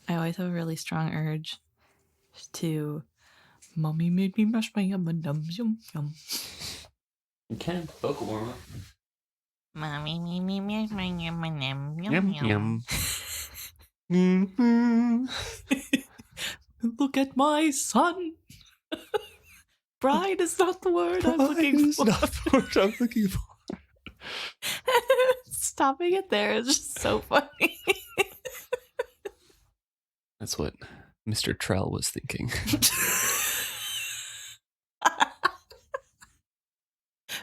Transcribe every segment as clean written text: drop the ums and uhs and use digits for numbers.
I always have a really strong urge to Mommy made me mash my yum and yum yum yum. You can vocal warm up. Mommy made me mash my yum and yum Yum yum yum. yum. Look at my son. Bride is not the word I'm looking for. Not the word I'm looking for. Stopping it there is just so funny. That's what Mr. Trell was thinking.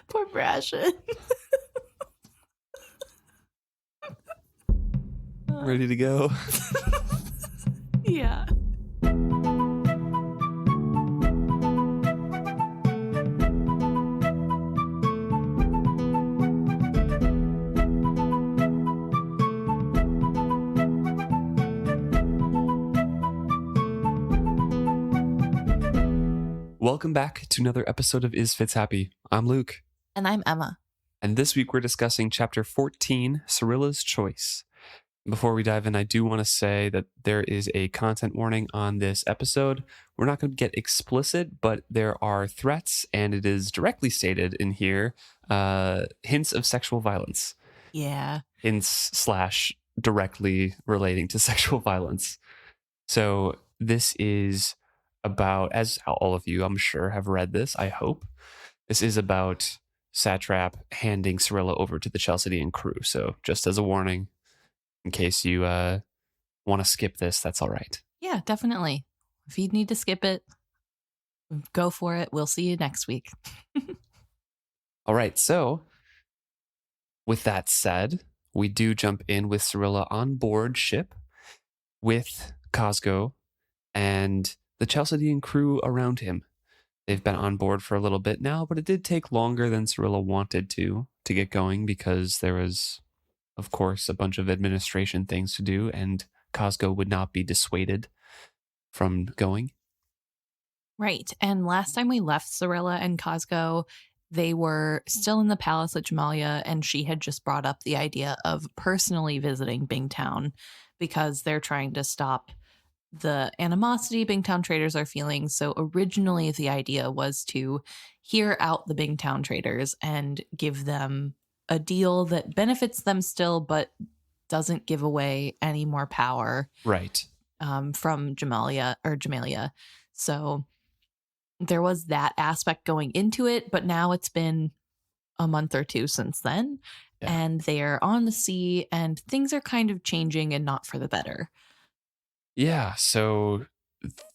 Poor Brashen. Ready to go? Yeah. Welcome back to another episode of Is Fitz Happy? I'm Luke. And I'm Emma. And this week we're discussing Chapter 14, Serilla's Choice. Before we dive in, I do want to say that there is a content warning on this episode. We're not going to get explicit, but there are threats, and it is directly stated in here, hints of sexual violence. Yeah. Hints / directly relating to sexual violence. So this is about, as all of you, I'm sure, have read this, I hope. This is about Satrap handing Serilla over to the Chalcedean crew. So just as a warning, in case you want to skip this, that's all right. Yeah, definitely. If you need to skip it, go for it. We'll see you next week. All right. So with that said, we do jump in with Serilla on board ship with Cosgo and the Chalcedean crew around him. They've been on board for a little bit now, but it did take longer than Serilla wanted to get going because there was, of course, a bunch of administration things to do, and Cosgo would not be dissuaded from going. Right. And last time we left Serilla and Cosgo, they were still in the palace at Jamalia, and she had just brought up the idea of personally visiting Bingtown because they're trying to stop the animosity Bingtown traders are feeling. So originally the idea was to hear out the Bingtown traders and give them a deal that benefits them still, but doesn't give away any more power. Right. From Jamalia. So there was that aspect going into it, but now it's been a month or two since then, and they're on the sea, and things are kind of changing and not for the better. Yeah, so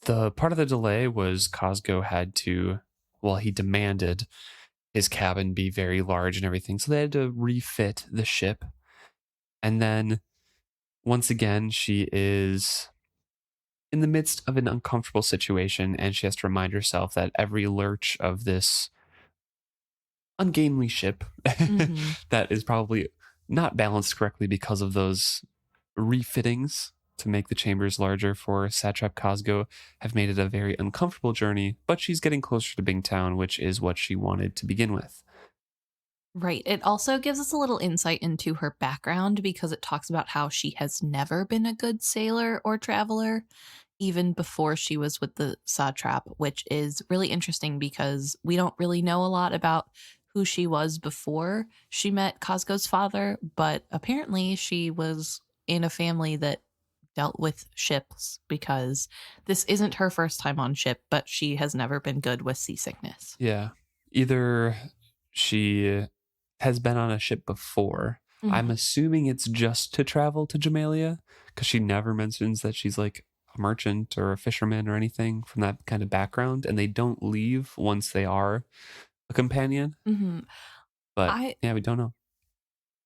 the part of the delay was Cosgo had to, he demanded his cabin be very large and everything, so they had to refit the ship. And then, once again, she is in the midst of an uncomfortable situation, and she has to remind herself that every lurch of this ungainly ship that is probably not balanced correctly because of those refittings to make the chambers larger for Satrap Cosgo have made it a very uncomfortable journey, but she's getting closer to Bingtown, which is what she wanted to begin with. Right. It also gives us a little insight into her background because it talks about how she has never been a good sailor or traveler, even before she was with the Satrap, which is really interesting because we don't really know a lot about who she was before she met Cosgo's father, but apparently she was in a family that dealt with ships because this isn't her first time on ship, but she has never been good with seasickness. Yeah. Either she has been on a ship before. I'm assuming it's just to travel to Jamalia because she never mentions that she's like a merchant or a fisherman or anything from that kind of background, and they don't leave once they are a companion. But we don't know.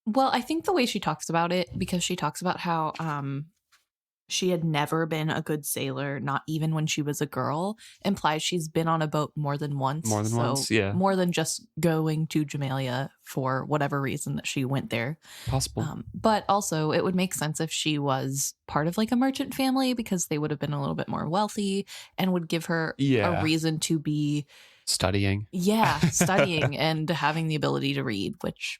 Well, I think the way she talks about it, because she talks about how she had never been a good sailor, not even when she was a girl, implies she's been on a boat more than once. Yeah. More than just going to Jamalia for whatever reason that she went there. Possible. But also, it would make sense if she was part of like a merchant family because they would have been a little bit more wealthy and would give her a reason to be studying. Yeah, studying and having the ability to read, which,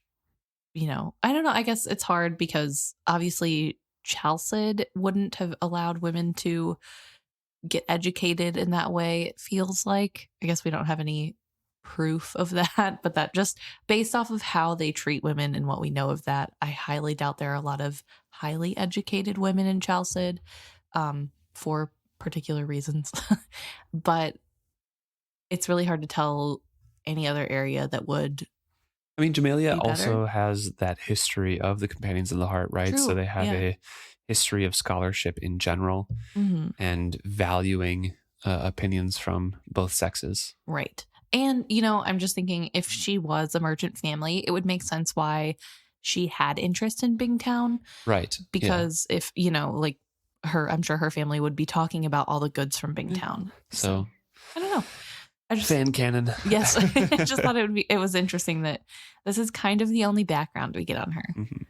I don't know. I guess it's hard because obviously Chalced wouldn't have allowed women to get educated in that way, it feels like. I guess we don't have any proof of that, but that just based off of how they treat women and what we know of that, I highly doubt there are a lot of highly educated women in Chalced, for particular reasons. But it's really hard to tell any other area that would I mean, Jamelia be better. also has that history of the Companions of the Heart, right? So True. they have Yeah. a history of scholarship in general Mhm. and valuing opinions from both sexes. Right. And, I'm just thinking if she was a merchant family, it would make sense why she had interest in Bingtown. Right. Yeah. Because if, like I'm sure her family would be talking about all the goods from Yeah. Bingtown. So So I don't know. I just, fan canon. yes, I just thought it was interesting that this is kind of the only background we get on her. Mhm.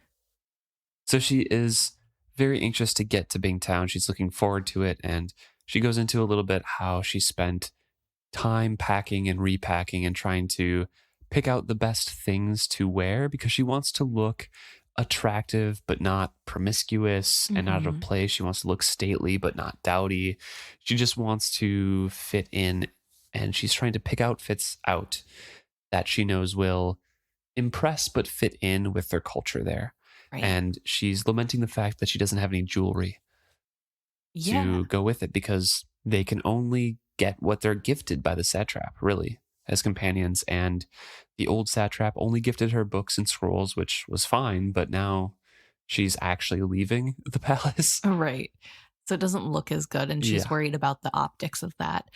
So she is very anxious to get to Bingtown. She's looking forward to it. And she goes into a little bit how she spent time packing and repacking and trying to pick out the best things to wear because she wants to look attractive but not promiscuous and out of Hmm. place. She wants to look stately but not dowdy. She just wants to fit in, and she's trying to pick outfits out that she knows will impress but fit in with their culture there. Right. And she's lamenting the fact that she doesn't have any jewelry Yeah. to go with it because they can only get what they're gifted by the satrap, really, as companions. And the old satrap only gifted her books and scrolls, which was fine, but now she's actually leaving the palace. Right. So it doesn't look as good, and she's Yeah, worried about the optics of that.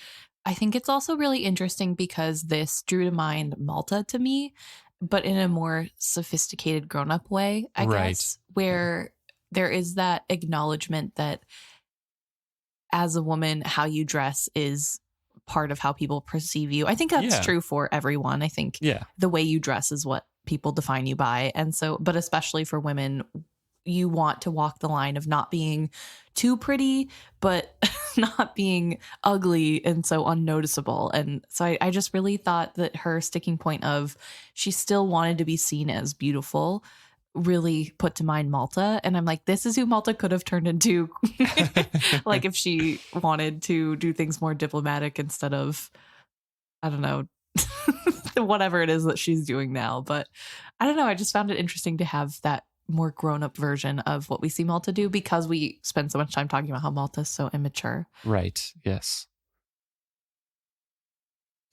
I think it's also really interesting because this drew to mind Malta to me, but in a more sophisticated, grown up way, I right. guess, Yeah, where there is that acknowledgement that as a woman, how you dress is part of how people perceive you. I think that's yeah, true for everyone. I think yeah. the way you dress is what people define you by. And so, but especially for women, you want to walk the line of not being too pretty, but not being ugly and so unnoticeable. And so I just really thought that her sticking point of she still wanted to be seen as beautiful really put to mind Malta. And I'm like, this is who Malta could have turned into. Like if she wanted to do things more diplomatic instead of, I don't know, whatever it is that she's doing now. But I don't know. I just found it interesting to have that more grown up version of what we see Malta do because we spend so much time talking about how Malta is so immature. Right. Yes.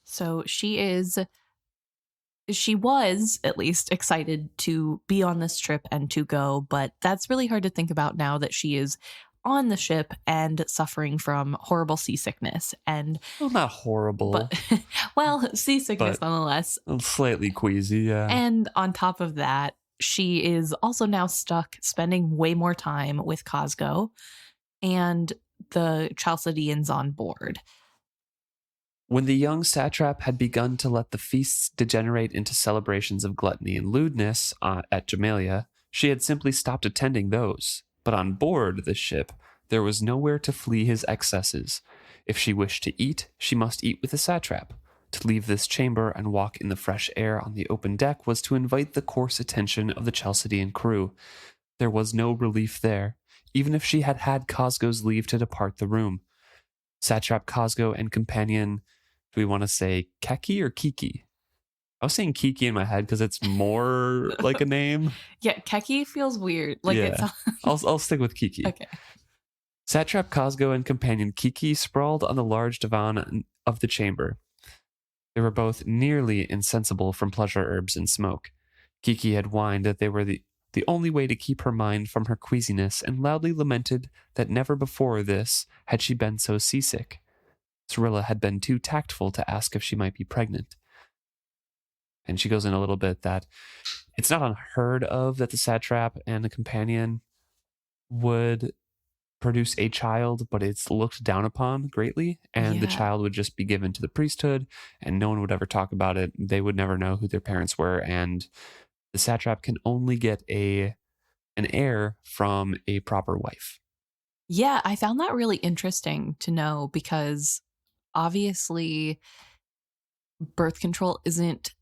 So she was at least excited to be on this trip and to go, but that's really hard to think about now that she is on the ship and suffering from horrible seasickness. And, Well, not horrible, but, well, seasickness but nonetheless. slightly queasy. Yeah. And on top of that, she is also now stuck spending way more time with Cosgo and the Chalcedeans on board. When the young satrap had begun to let the feasts degenerate into celebrations of gluttony and lewdness at Jamelia, she had simply stopped attending those. But on board the ship, there was nowhere to flee his excesses. If she wished to eat, she must eat with the satrap. To leave this chamber and walk in the fresh air on the open deck was to invite the coarse attention of the Chalcedean crew. There was no relief there, even if she had had Cosgo's leave to depart the room. Satrap Cosgo and companion, do we want to say Keki or Kiki? I was saying Kiki in my head because it's more like a name. Yeah, Keki feels weird. Like it's Yeah, I'll stick with Kiki. okay. Satrap Cosgo and companion Kiki sprawled on the large divan of the chamber. They were both nearly insensible from pleasure herbs and smoke. Kiki had whined that they were the only way to keep her mind from her queasiness, and loudly lamented that never before this had she been so seasick. Serilla had been too tactful to ask if she might be pregnant. And she goes in a little bit that it's not unheard of that the satrap and the companion would produce a child, but it's looked down upon greatly, and the Yeah. child would just be given to the priesthood, and no one would ever talk about it. They would never know who their parents were, and the satrap can only get an heir from a proper wife. Yeah, I found that really interesting to know because obviously birth control isn't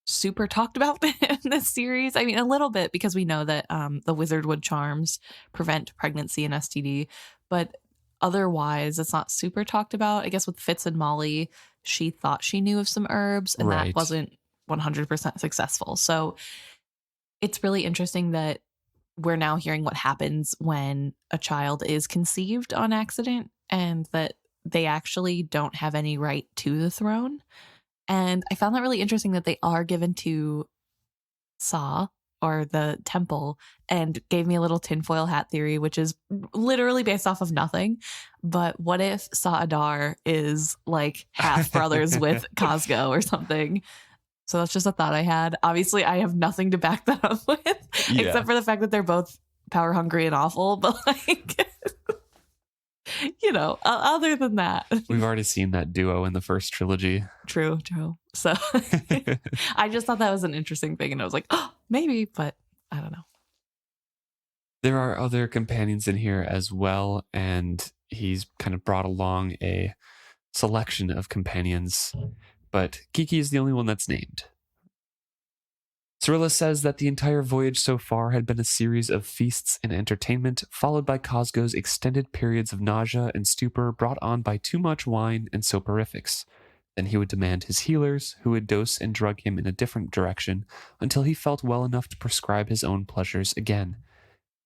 super talked about in this series. I mean, a little bit because we know that the wizardwood charms prevent pregnancy and STD, but otherwise, it's not super talked about. I guess with Fitz and Molly, she thought she knew of some herbs, and that Right. wasn't 100% successful. So it's really interesting that we're now hearing what happens when a child is conceived on accident and that they actually don't have any right to the throne. And I found that really interesting that they are given to Saw or the temple and gave me a little tinfoil hat theory, which is literally based off of nothing. But what if Saadar is like half brothers with Cosgo or something? So that's just a thought I had. Obviously, I have nothing to back that up with, Yeah. except for the fact that they're both power hungry and awful. But like, other than that, We've already seen that duo in the first trilogy. true. So I just thought that was an interesting thing, and I was like, oh, maybe, but I don't know. There are other companions in here as well, and he's kind of brought along a selection of companions, but Kiki is the only one that's named. Serilla says that the entire voyage so far had been a series of feasts and entertainment, followed by Cosgo's extended periods of nausea and stupor brought on by too much wine and soporifics. Then he would demand his healers, who would dose and drug him in a different direction until he felt well enough to prescribe his own pleasures again.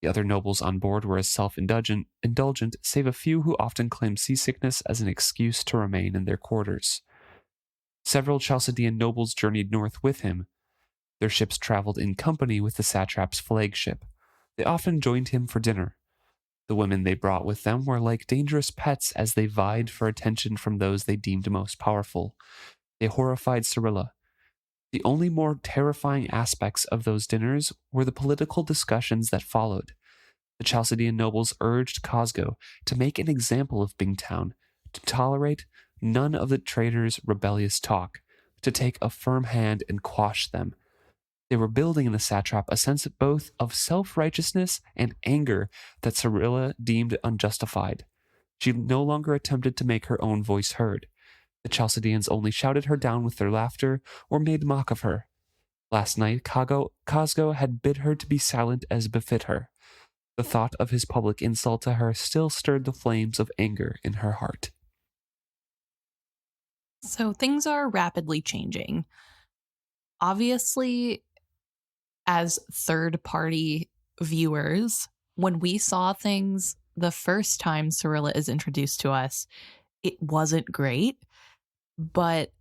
The other nobles on board were as self-indulgent, save a few who often claimed seasickness as an excuse to remain in their quarters. Several Chalcedean nobles journeyed north with him. Their ships traveled in company with the satrap's flagship. They often joined him for dinner. The women they brought with them were like dangerous pets as they vied for attention from those they deemed most powerful. They horrified Serilla. The only more terrifying aspects of those dinners were the political discussions that followed. The Chalcedean nobles urged Cosgo to make an example of Bingtown, to tolerate none of the traitors' rebellious talk, to take a firm hand and quash them. They were building in the satrap a sense both of self-righteousness and anger that Serilla deemed unjustified. She no longer attempted to make her own voice heard. The Chalcedeans only shouted her down with their laughter or made mock of her. Last night, Cosgo had bid her to be silent as befit her. The thought of his public insult to her still stirred the flames of anger in her heart. So things are rapidly changing. Obviously, as third party viewers, when we saw things the first time Serilla is introduced to us, it wasn't great, but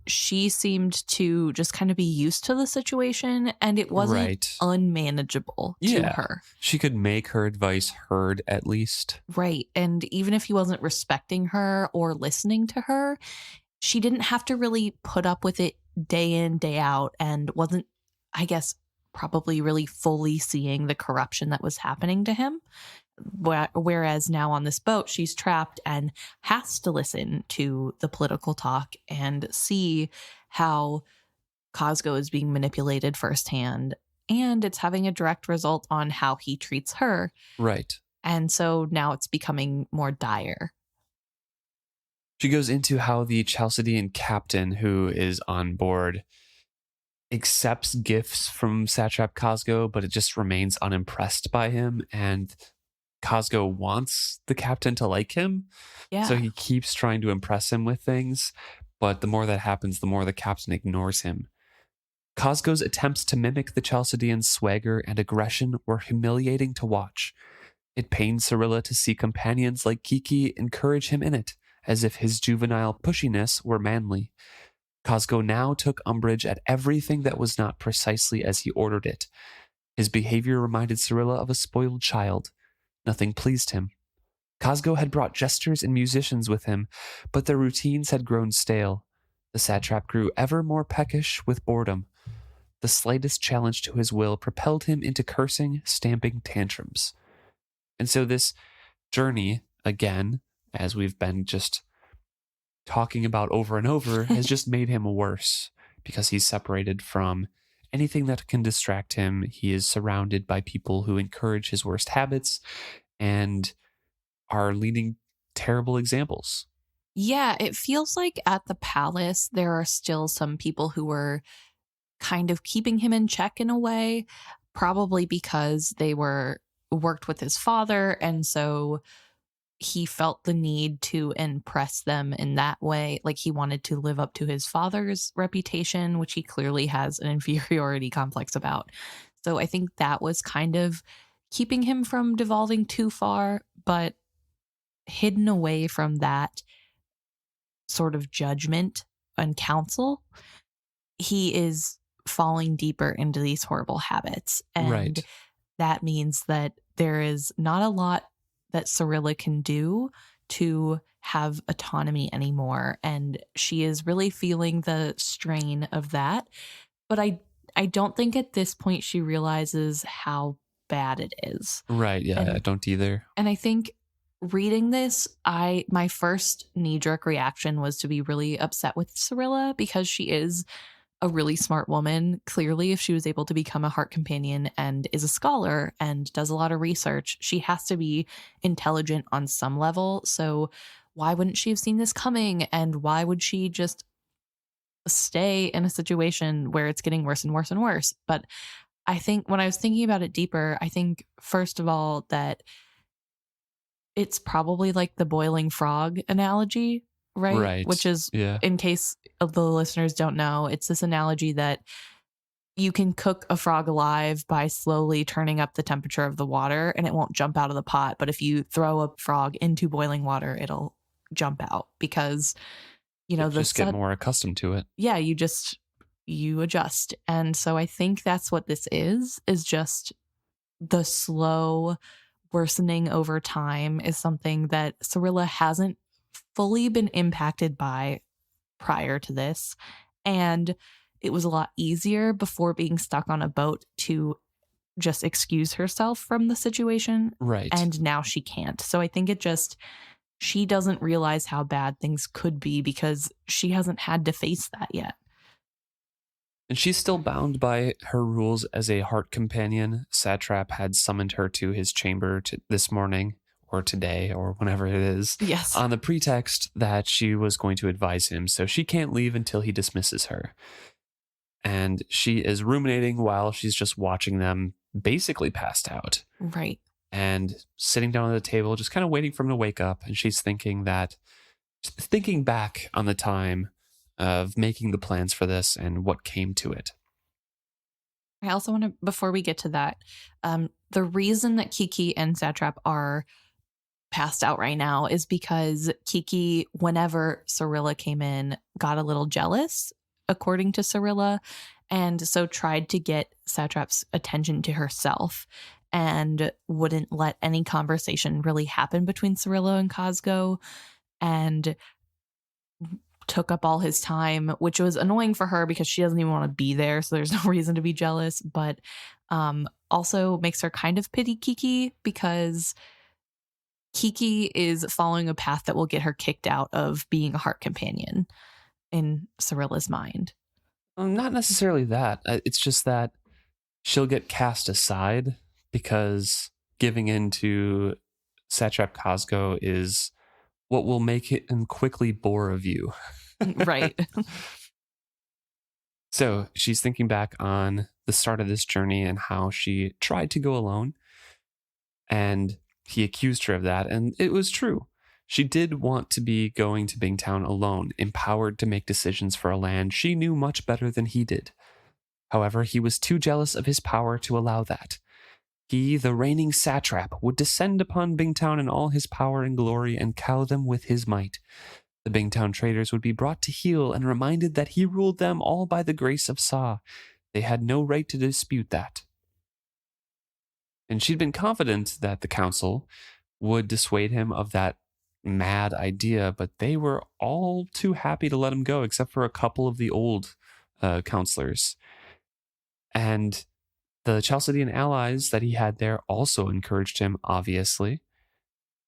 she seemed to just kind of be used to the situation and it wasn't Right. unmanageable to her. She could make her advice heard at least. Right. And even if he wasn't respecting her or listening to her, she didn't have to really put up with it day in, day out, and wasn't, I guess, probably really fully seeing the corruption that was happening to him. Whereas now on this boat, she's trapped and has to listen to the political talk and see how Cosgo is being manipulated firsthand. And it's having a direct result on how he treats her. Right. And so now it's becoming more dire. She goes into how the Chalcedean captain who is on board accepts gifts from Satrap Cosgo, but it just remains unimpressed by him. And Cosgo wants the captain to like him. Yeah. So he keeps trying to impress him with things. But the more that happens, the more the captain ignores him. Cosgo's attempts to mimic the Chalcedean's swagger and aggression were humiliating to watch. It pained Serilla to see companions like Kiki encourage him in it, as if his juvenile pushiness were manly. Cosgo now took umbrage at everything that was not precisely as he ordered it. His behavior reminded Serilla of a spoiled child. Nothing pleased him. Cosgo had brought jesters and musicians with him, but their routines had grown stale. The satrap grew ever more peckish with boredom. The slightest challenge to his will propelled him into cursing, stamping tantrums. And so this journey, again, as we've been just talking about over and over, has just made him worse because he's separated from anything that can distract him. He is surrounded by people who encourage his worst habits and are leading terrible examples. Yeah, it feels like at the palace, there are still some people who are kind of keeping him in check in a way, probably because they were worked with his father, and so he felt the need to impress them in that way. Like he wanted to live up to his father's reputation, which he clearly has an inferiority complex about. So I think that was kind of keeping him from devolving too far, but hidden away from that sort of judgment and counsel, he is falling deeper into these horrible habits. And Right. that means that there is not a lot that Serilla can do to have autonomy anymore. And she is really feeling the strain of that. But I don't think at this point she realizes how bad it is. Right. Yeah, I And don't either. and I think reading this, my first knee-jerk reaction was to be really upset with Serilla because she is a really smart woman. Clearly, if she was able to become a heart companion and is a scholar and does a lot of research, she has to be intelligent on some level. So why wouldn't she have seen this coming? And why would she just stay in a situation where it's getting worse and worse and worse? But I think when I was thinking about it deeper, I think first of all that it's probably like the boiling frog analogy, right? Which Right. is, Yeah. in case of the listeners don't know, it's this analogy that you can cook a frog alive by slowly turning up the temperature of the water and it won't jump out of the pot. But if you throw a frog into boiling water, it'll jump out because, the Just get set, more accustomed to it. yeah, you adjust. And so I think that's what this is just the slow worsening over time is something that Serilla hasn't fully been impacted by prior to this. And it was a lot easier before being stuck on a boat to just excuse herself from the situation. Right. And now she can't. So I think she doesn't realize how bad things could be because she hasn't had to face that yet. And she's still bound by her rules as a heart companion. Satrap had summoned her to his chamber this morning or today or whenever it is Yes. on the pretext that she was going to advise him. So she can't leave until he dismisses her. And she is ruminating while she's just watching them basically passed out Right. and sitting down at the table, just kind of waiting for him to wake up. And she's thinking back on the time of making the plans for this and what came to it. I also want to, before we get to that, the reason that Kiki and Satrap are passed out right now is because Kiki, whenever Serilla came in, got a little jealous, according to Serilla, and so tried to get Satrap's attention to herself and wouldn't let any conversation really happen between Serilla and Cosgo, and took up all his time, which was annoying for her because she doesn't even want to be there, so there's no reason to be jealous, but also makes her kind of pity Kiki because Kiki is following a path that will get her kicked out of being a heart companion in Serilla's mind. Not necessarily that. It's just that she'll get cast aside because giving in to Satrap Cosgo is what will make him quickly bore of you. Right. So she's thinking back on the start of this journey and how she tried to go alone. And he accused her of that. And it was true. She did want to be going to Bingtown alone, empowered to make decisions for a land she knew much better than he did. However, he was too jealous of his power to allow that. He, the reigning satrap, would descend upon Bingtown in all his power and glory and cow them with his might. The Bingtown traders would be brought to heel and reminded that he ruled them all by the grace of Sa. They had no right to dispute that. And she'd been confident that the council would dissuade him of that mad idea, but they were all too happy to let him go, except for a couple of the old counselors. And the Chalcedean allies that he had there also encouraged him, obviously.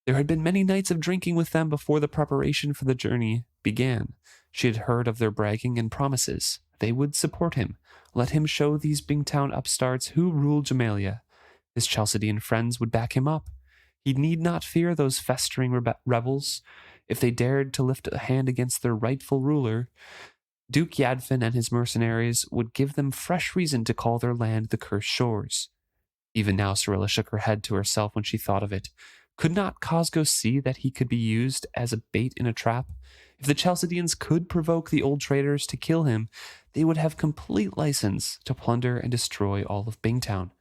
There had been many nights of drinking with them before the preparation for the journey began. She had heard of their bragging and promises. They would support him. Let him show these Bingtown upstarts who ruled Jamalia. His Chalcedean friends would back him up. He need not fear those festering rebels. If they dared to lift a hand against their rightful ruler, Duke Yadfin and his mercenaries would give them fresh reason to call their land the Cursed Shores. Even now, Serilla shook her head to herself when she thought of it. Could not Cosgo see that he could be used as a bait in a trap? If the Chalcedeans could provoke the old traders to kill him, they would have complete license to plunder and destroy all of Bingtown.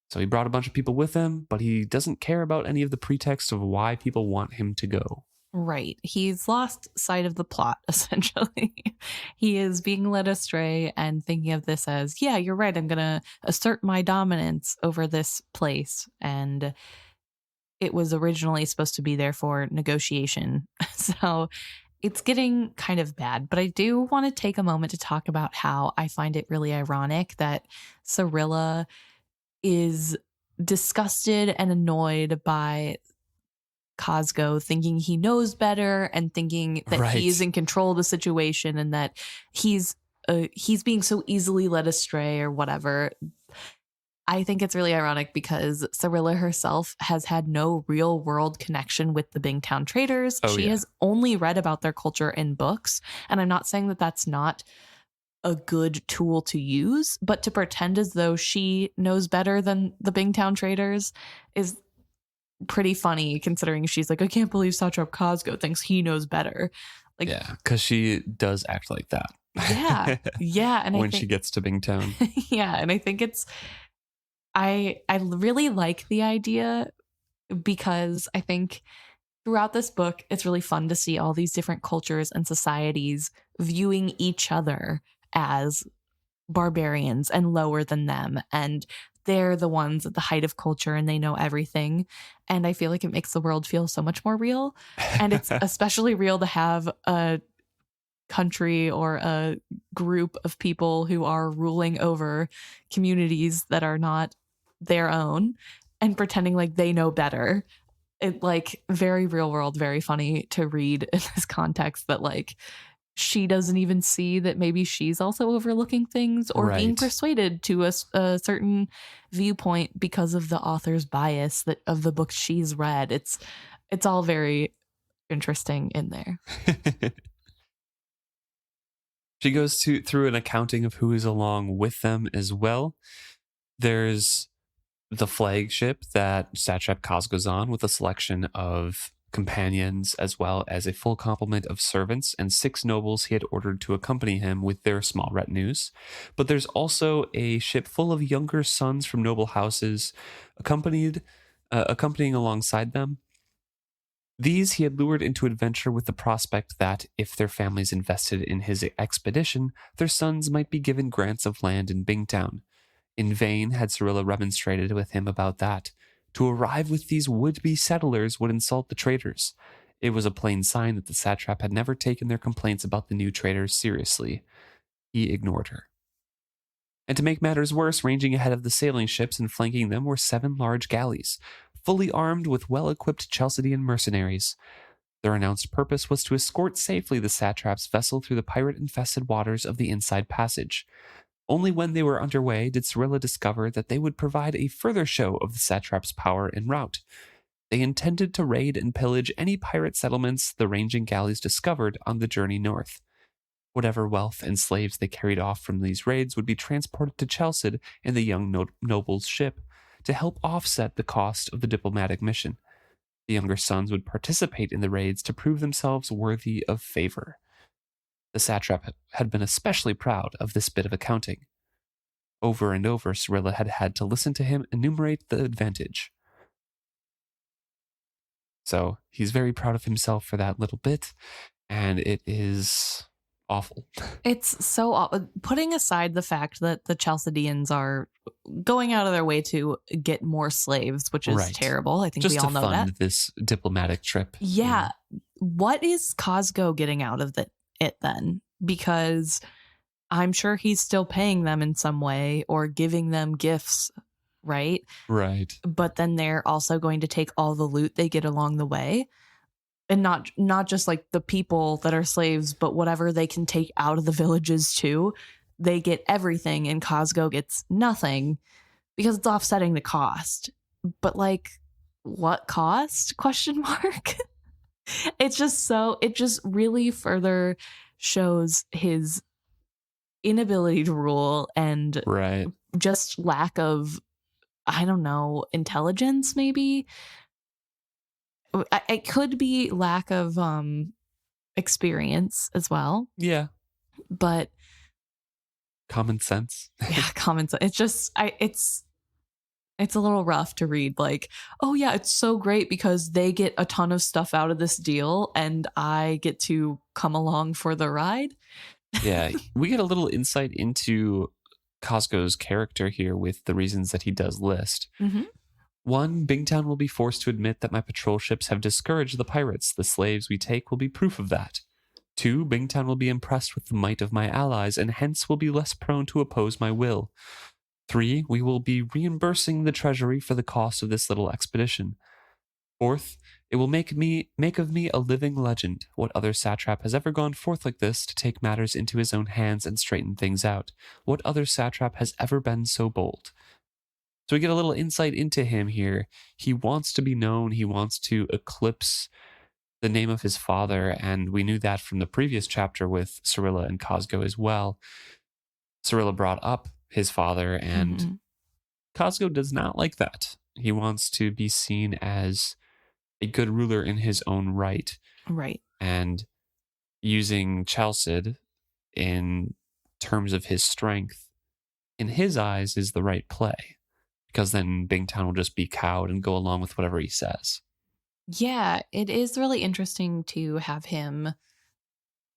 So he brought a bunch of people with him, but he doesn't care about any of the pretext of why people want him to go. Right. He's lost sight of the plot, essentially. He is being led astray and thinking of this as, yeah, you're right. I'm going to assert my dominance over this place. And it was originally supposed to be there for negotiation. So it's getting kind of bad. But I do want to take a moment to talk about how I find it really ironic that Serilla is disgusted and annoyed by Cosgo, thinking he knows better and thinking that he is in control of the situation and that he's being so easily led astray or whatever. I think it's really ironic because Serilla herself has had no real world connection with the Bingtown traders. She has only read about their culture in books. And I'm not saying that that's not a good tool to use, but to pretend as though she knows better than the Bingtown traders is pretty funny, considering she's like, I can't believe Satrap Cosgo thinks he knows better. Like, yeah, because she does act like that. Yeah. And when she gets to Bingtown. Yeah, and I think I really like the idea because I think throughout this book, it's really fun to see all these different cultures and societies viewing each other as barbarians and lower than them. And they're the ones at the height of culture and they know everything. And I feel like it makes the world feel so much more real. And it's especially real to have a country or a group of people who are ruling over communities that are not their own and pretending like they know better. It, like, very real world, very funny to read in this context that, like, she doesn't even see that maybe she's also overlooking things or being persuaded to a certain viewpoint because of the author's bias that of the books she's read. It's all very interesting in there. She goes through an accounting of who is along with them as well. There's the flagship that Satrap Cosgo's on with a selection of companions as well as a full complement of servants and 6 nobles he had ordered to accompany him with their small retinues. But there's also a ship full of younger sons from noble houses accompanying alongside them. These he had lured into adventure with the prospect that, if their families invested in his expedition, their sons might be given grants of land in Bingtown. In vain had Serilla remonstrated with him about that. To arrive with these would-be settlers would insult the traders. It was a plain sign that the satrap had never taken their complaints about the new traders seriously. He ignored her. And to make matters worse, ranging ahead of the sailing ships and flanking them were 7 large galleys, fully armed with well-equipped Chalcedean mercenaries. Their announced purpose was to escort safely the satrap's vessel through the pirate-infested waters of the Inside Passage. Only when they were underway did Serilla discover that they would provide a further show of the satrap's power en route. They intended to raid and pillage any pirate settlements the ranging galleys discovered on the journey north. Whatever wealth and slaves they carried off from these raids would be transported to Chalced in the young noble's ship to help offset the cost of the diplomatic mission. The younger sons would participate in the raids to prove themselves worthy of favor. The satrap had been especially proud of this bit of accounting. Over and over, Serilla had had to listen to him enumerate the advantage. So he's very proud of himself for that little bit, and it is awful. It's so putting aside the fact that the Chalcedeans are going out of their way to get more slaves, which is terrible. I think just we all know that. Just to fund this diplomatic trip. Yeah. What is Cosgo getting out of it then? Because I'm sure he's still paying them in some way or giving them gifts, right? Right. But then they're also going to take all the loot they get along the way. And not just like the people that are slaves, but whatever they can take out of the villages too. They get everything and Cosgo gets nothing because it's offsetting the cost. But like, what cost? Question mark. it just really further shows his inability to rule and Right. just lack of, I don't know, intelligence maybe. It could be lack of experience as well, Yeah. but Common sense. yeah, common sense. It's just it's a little rough to read like, oh yeah, it's so great because they get a ton of stuff out of this deal and I get to come along for the ride. Yeah. We get a little insight into Cosgo's character here with the reasons that he does list. Hmm. One, Bingtown will be forced to admit that my patrol ships have discouraged the pirates. The slaves we take will be proof of that. Two, Bingtown will be impressed with the might of my allies and hence will be less prone to oppose my will. Three, we will be reimbursing the treasury for the cost of this little expedition. Fourth, it will make of me a living legend. What other satrap has ever gone forth like this to take matters into his own hands and straighten things out? What other satrap has ever been so bold? So we get a little insight into him here. He wants to be known. He wants to eclipse the name of his father, and we knew that from the previous chapter with Serilla and Cosgo as well. Serilla brought up his father, and Hmm. Cosgo does not like that. He wants to be seen as a good ruler in his own right, Right. and using Chalced in terms of his strength, in his eyes, is the right play, because then Bingtown will just be cowed and go along with whatever he says. Yeah, it is really interesting to have him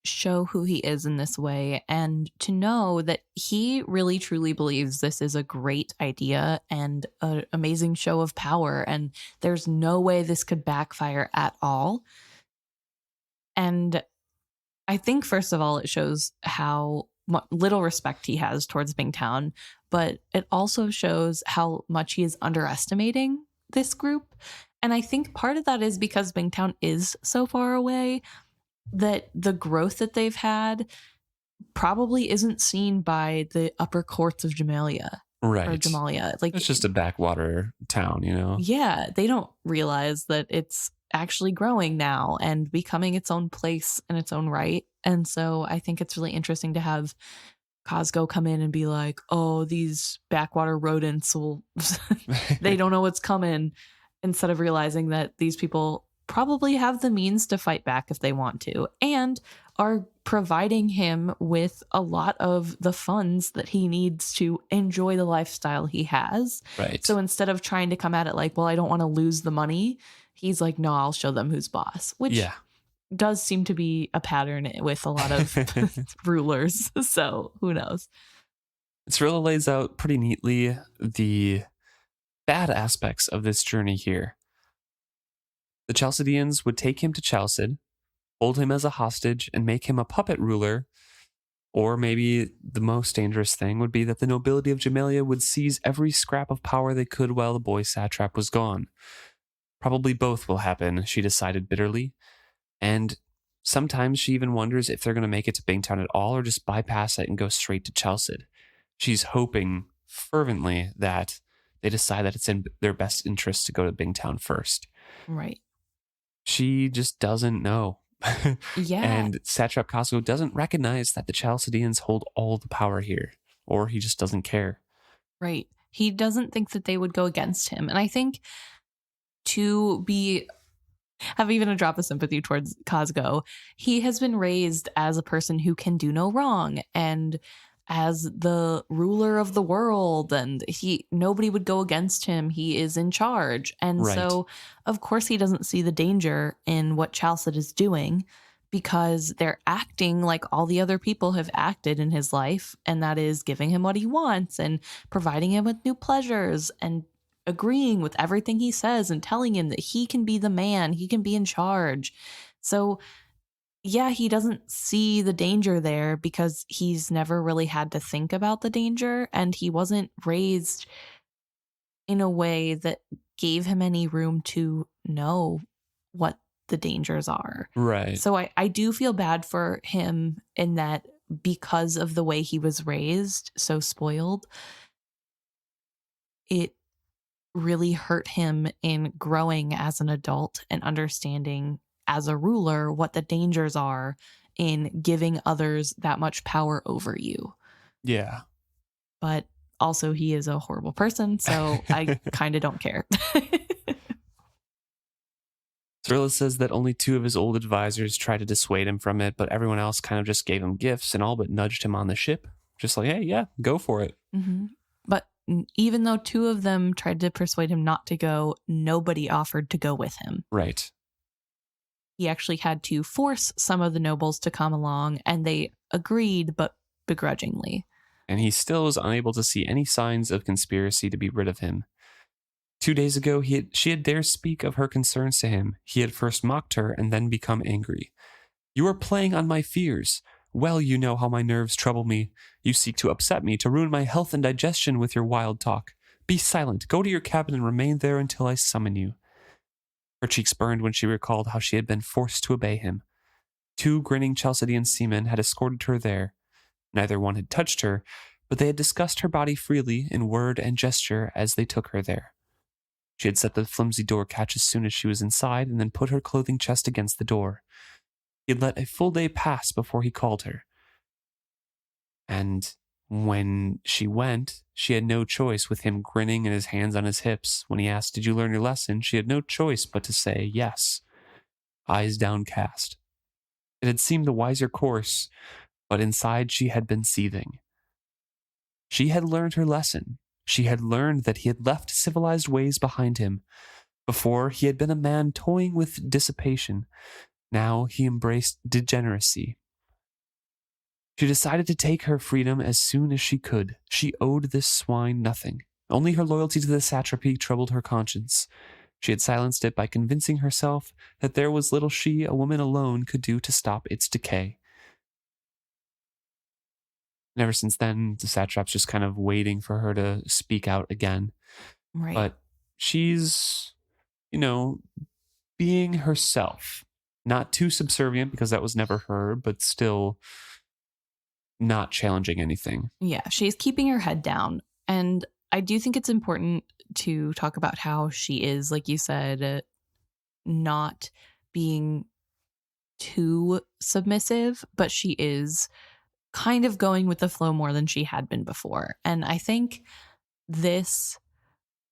show who he is in this way and to know that he really truly believes this is a great idea and an amazing show of power and there's no way this could backfire at all. And I think first of all it shows how little respect he has towards Bingtown, but it also shows how much he is underestimating this group. And I think part of that is because Bingtown is so far away that the growth that they've had probably isn't seen by the upper courts of Jamalia or Right. Jamalia. Like, It's just a backwater town, you know? yeah, they don't realize that it's actually growing now and becoming its own place in its own right. And so I think it's really interesting to have Cosgo come in and be like, oh, these backwater rodents will, they don't know what's coming, instead of realizing that these people probably have the means to fight back if they want to and are providing him with a lot of the funds that he needs to enjoy the lifestyle he has. Right. So instead of trying to come at it like, well, I don't want to lose the money, he's like, no, I'll show them who's boss, which Yeah. does seem to be a pattern with a lot of rulers. So who knows? Serilla lays out pretty neatly the bad aspects of this journey here. The Chalcedeans would take him to Chalced, hold him as a hostage, and make him a puppet ruler. Or maybe the most dangerous thing would be that the nobility of Jamalia would seize every scrap of power they could while the boy satrap was gone. Probably both will happen, she decided bitterly. And sometimes she even wonders if they're going to make it to Bingtown at all or just bypass it and go straight to Chalced. She's hoping fervently that they decide that it's in their best interest to go to Bingtown first. Right. She just doesn't know. Yeah. And Satrap Cosgo doesn't recognize that the Chalcedeans hold all the power here, or he just doesn't care. Right. He doesn't think that they would go against him. And I think to have even a drop of sympathy towards Cosgo, he has been raised as a person who can do no wrong and as the ruler of the world, and nobody would go against him. He is in charge. And Right. so of course he doesn't see the danger in what Chalced is doing because they're acting like all the other people have acted in his life, and that is giving him what he wants and providing him with new pleasures and agreeing with everything he says and telling him that he can be the man, he can be in charge. So yeah, he doesn't see the danger there because he's never really had to think about the danger, and he wasn't raised in a way that gave him any room to know what the dangers are. Right. So I do feel bad for him in that because of the way he was raised, so spoiled, it really hurt him in growing as an adult and understanding as a ruler what the dangers are in giving others that much power over you. Yeah. But also, he is a horrible person, so I kind of don't care. Serilla says that only 2 of his old advisors tried to dissuade him from it, but everyone else kind of just gave him gifts and all but nudged him on the ship. Just like, hey, yeah, go for it. Mm-hmm. But even though 2 of them tried to persuade him not to go, nobody offered to go with him. Right. He actually had to force some of the nobles to come along, and they agreed, but begrudgingly. And he still was unable to see any signs of conspiracy to be rid of him. 2 days ago, she had dared speak of her concerns to him. He had first mocked her and then become angry. You are playing on my fears. Well, you know how my nerves trouble me. You seek to upset me, to ruin my health and digestion with your wild talk. Be silent. Go to your cabin and remain there until I summon you. Her cheeks burned when she recalled how she had been forced to obey him. 2 grinning Chalcedean seamen had escorted her there. Neither one had touched her, but they had discussed her body freely in word and gesture as they took her there. She had set the flimsy door catch as soon as she was inside and then put her clothing chest against the door. He had let a full day pass before he called her. And when she went, she had no choice, with him grinning and his hands on his hips. When he asked, "Did you learn your lesson?" she had no choice but to say yes, eyes downcast. It had seemed the wiser course, but inside she had been seething. She had learned her lesson. She had learned that he had left civilized ways behind him. Before, he had been a man toying with dissipation. Now he embraced degeneracy. She decided to take her freedom as soon as she could. She owed this swine nothing. Only her loyalty to the satrapy troubled her conscience. She had silenced it by convincing herself that there was little she, a woman alone, could do to stop its decay. And ever since then, the satrap's just kind of waiting for her to speak out again. Right. But she's, being herself. Not too subservient, because that was never her, but still not challenging anything. Yeah, she's keeping her head down. And I do think it's important to talk about how she is, like you said, not being too submissive, but she is kind of going with the flow more than she had been before. And I think this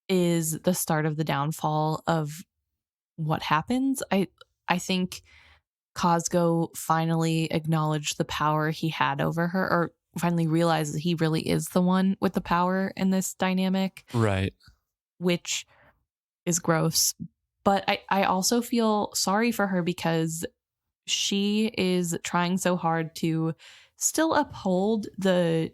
is the start of the downfall of what happens. I think Cosgo finally acknowledged the power he had over her, or finally realized that he really is the one with the power in this dynamic. Right. Which is gross. But I also feel sorry for her because she is trying so hard to still uphold the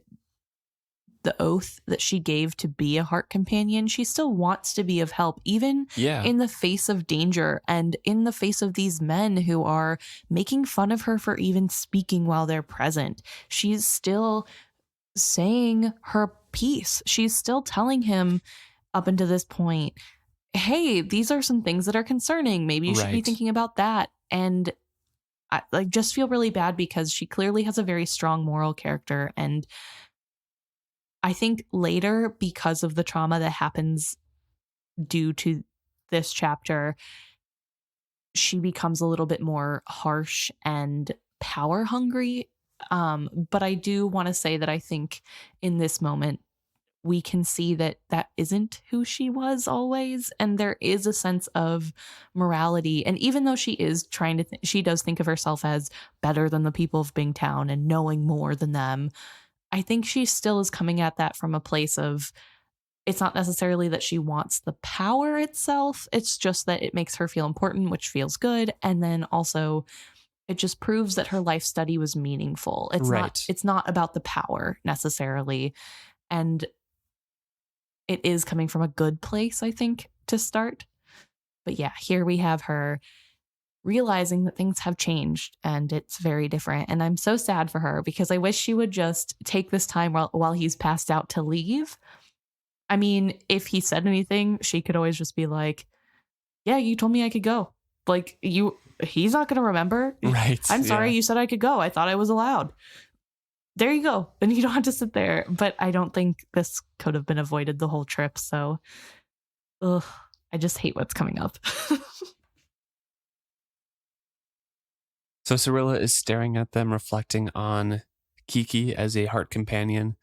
oath that she gave to be a heart companion. She still wants to be of help, even in the face of danger and in the face of these men who are making fun of her for even speaking while they're present. She's still saying her piece. She's still telling him up until this point, hey, these are some things that are concerning. Maybe you should be thinking about that. And I just feel really bad because she clearly has a very strong moral character. And I think later, because of the trauma that happens due to this chapter, she becomes a little bit more harsh and power hungry. But I do want to say that I think in this moment, we can see that that isn't who she was always. And there is a sense of morality. And even though she is trying to, she does think of herself as better than the people of Bingtown and knowing more than them. I think she still is coming at that from a place of, it's not necessarily that she wants the power itself. It's just that it makes her feel important, which feels good. And then also it just proves that her life study was meaningful. It's not about the power necessarily. And it is coming from a good place, I think, to start. But yeah, here we have her realizing that things have changed and it's very different. And I'm so sad for her because I wish she would just take this time while he's passed out to leave. I mean, if he said anything, she could always just be like, yeah, you told me I could go. Like, he's not going to remember. Right. I'm sorry you said I could go. I thought I was allowed. There you go. And you don't have to sit there. But I don't think this could have been avoided the whole trip. So, I just hate what's coming up. So Serilla is staring at them, reflecting on Kiki as a heart companion,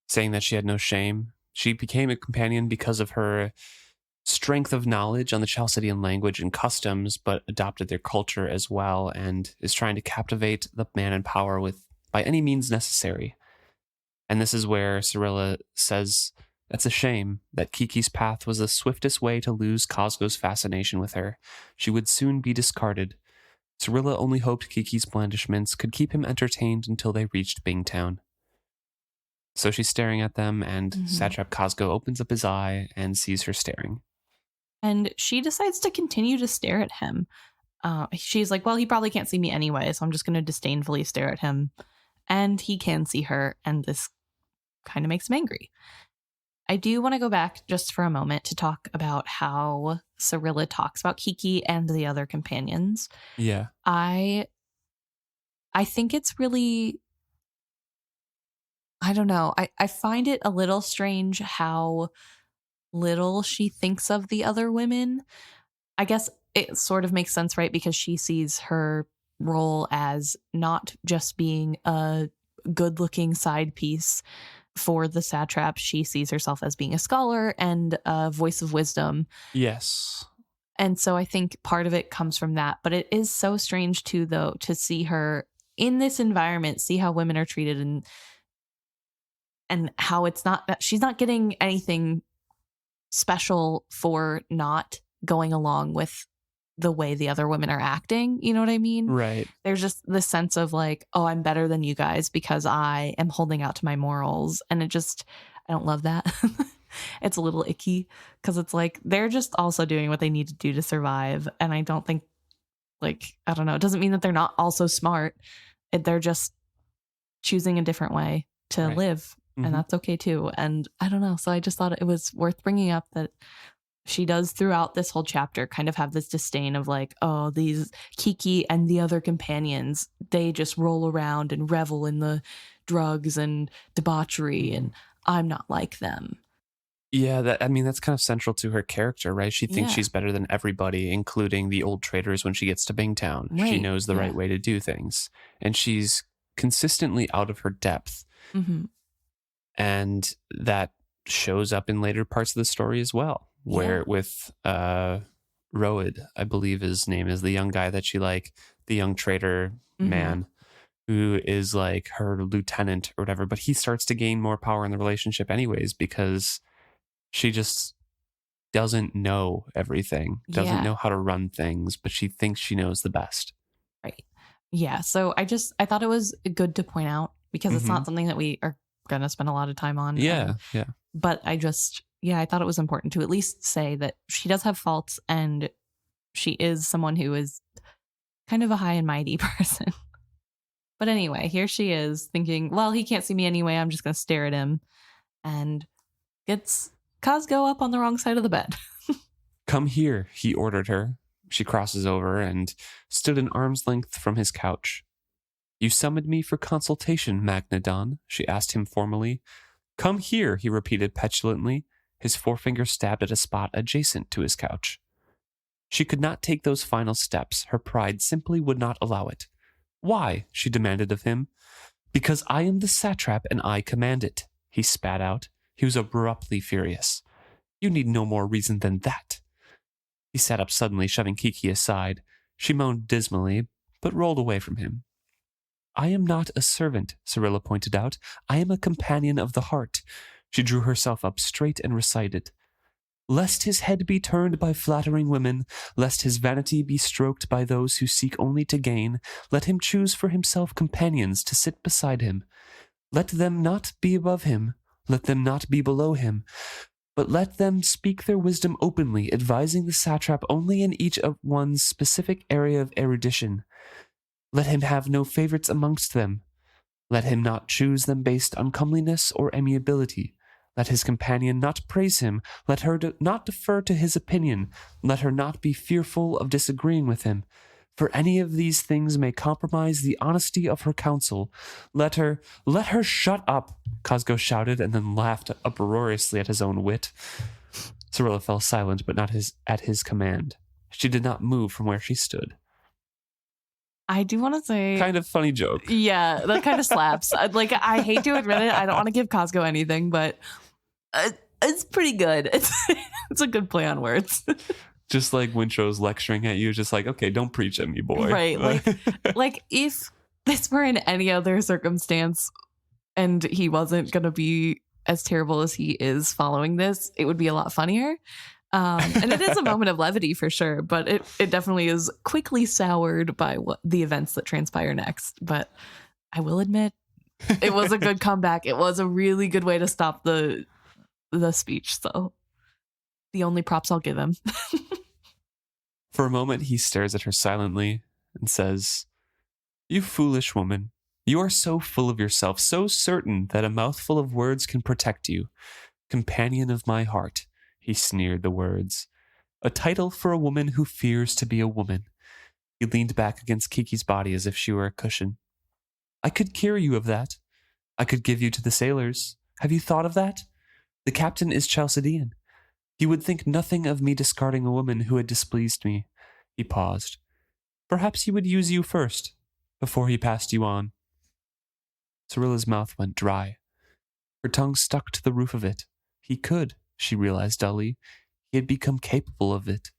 saying that she had no shame. She became a companion because of her strength of knowledge on the Chalcedean language and customs, but adopted their culture as well, and is trying to captivate the man in power with by any means necessary. And this is where Serilla says that's a shame that Kiki's path was the swiftest way to lose Cosgo's fascination with her. She would soon be discarded. Serilla only hoped Kiki's blandishments could keep him entertained until they reached Bingtown. So she's staring at them, and Satrap Cosgo opens up his eye and sees her staring. And she decides to continue to stare at him. She's like, well, he probably can't see me anyway, so I'm just going to disdainfully stare at him. And he can see her, and this kind of makes him angry. I do want to go back just for a moment to talk about how Serilla talks about Kiki and the other companions. Yeah. I think it's really, I don't know. I find it a little strange how little she thinks of the other women. I guess it sort of makes sense, right? Because she sees her role as not just being a good-looking side piece for the satrap. She sees herself as being a scholar and a voice of wisdom. Yes. And so I think part of it comes from that. But it is so strange too, though, to see her in this environment, see how women are treated and how it's not that she's not getting anything special for not going along with the way the other women are acting. You know what I mean? Right. There's just this sense of like, oh, I'm better than you guys because I am holding out to my morals. And I don't love that. It's a little icky because it's like they're just also doing what they need to do to survive. And I don't think, like, I don't know, it doesn't mean that they're not also smart. They're just choosing a different way to live. And that's okay too. And I don't know. So I just thought it was worth bringing up that she does throughout this whole chapter kind of have this disdain of like, oh, these Kiki and the other companions, they just roll around and revel in the drugs and debauchery, and I'm not like them. Yeah, that's kind of central to her character, right? She thinks she's better than everybody, including the old traders when she gets to Bingtown. Right. She knows the right way to do things. And she's consistently out of her depth. And that shows up in later parts of the story as well, where with Roed, I believe his name is, the young guy that she the young trader man who is like her lieutenant or whatever, but he starts to gain more power in the relationship anyways because she just doesn't know everything, doesn't know how to run things, but she thinks she knows the best. Right. Yeah. So I thought it was good to point out because it's not something that we are going to spend a lot of time on. Yeah. But I thought it was important to at least say that she does have faults and she is someone who is kind of a high and mighty person. But anyway, here she is thinking, well, he can't see me anyway. I'm just going to stare at him, and gets Cosgo up on the wrong side of the bed. Come here, he ordered her. She crosses over and stood an arm's length from his couch. You summoned me for consultation, Magnadon, she asked him formally. Come here, he repeated petulantly, his forefinger stabbed at a spot adjacent to his couch. She could not take those final steps. Her pride simply would not allow it. Why? She demanded of him. Because I am the satrap and I command it, he spat out. He was abruptly furious. You need no more reason than that. He sat up suddenly, shoving Kiki aside. She moaned dismally, but rolled away from him. I am not a servant, Serilla pointed out. I am a companion of the heart. She drew herself up straight and recited. Lest his head be turned by flattering women, lest his vanity be stroked by those who seek only to gain, let him choose for himself companions to sit beside him. Let them not be above him, let them not be below him, but let them speak their wisdom openly, advising the satrap only in each of one's specific area of erudition. Let him have no favorites amongst them. Let him not choose them based on comeliness or amiability. Let his companion not praise him. Let her not defer to his opinion. Let her not be fearful of disagreeing with him. For any of these things may compromise the honesty of her counsel. Let her shut up, Cosgo shouted and then laughed uproariously at his own wit. Serilla fell silent, but not at his command. She did not move from where she stood. I do want to say, kind of funny joke. Yeah, that kind of slaps. Like, I hate to admit it. I don't want to give Cosgo anything, but it's pretty good. It's a good play on words. Just like Wintrow's lecturing at you, just like, okay, don't preach at me, boy. Right. Like if this were in any other circumstance and he wasn't going to be as terrible as he is following this, it would be a lot funnier. And it is a moment of levity for sure, but it definitely is quickly soured by what the events that transpire next. But I will admit, it was a good comeback. It was a really good way to stop the speech. So the only props I'll give him. For a moment, he stares at her silently and says, "You foolish woman. You are so full of yourself, so certain that a mouthful of words can protect you. Companion of my heart." He sneered the words. "A title for a woman who fears to be a woman." He leaned back against Kiki's body as if she were a cushion. "I could cure you of that. I could give you to the sailors. Have you thought of that? The captain is Chalcedean. He would think nothing of me discarding a woman who had displeased me." He paused. "Perhaps he would use you first, before he passed you on." Serilla's mouth went dry. Her tongue stuck to the roof of it. He could, she realized dully. He had become capable of it.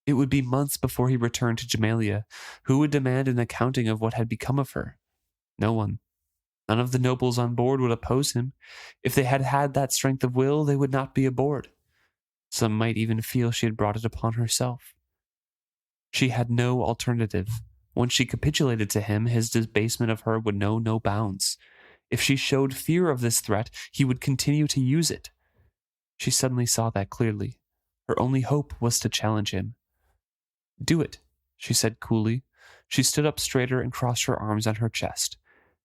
It would be months before he returned to Jamalia. Who would demand an accounting of what had become of her? No one. None of the nobles on board would oppose him. If they had had that strength of will, they would not be aboard. Some might even feel she had brought it upon herself. She had no alternative. Once she capitulated to him, his debasement of her would know no bounds. If she showed fear of this threat, he would continue to use it. She suddenly saw that clearly. Her only hope was to challenge him. "Do it," she said coolly. She stood up straighter and crossed her arms on her chest.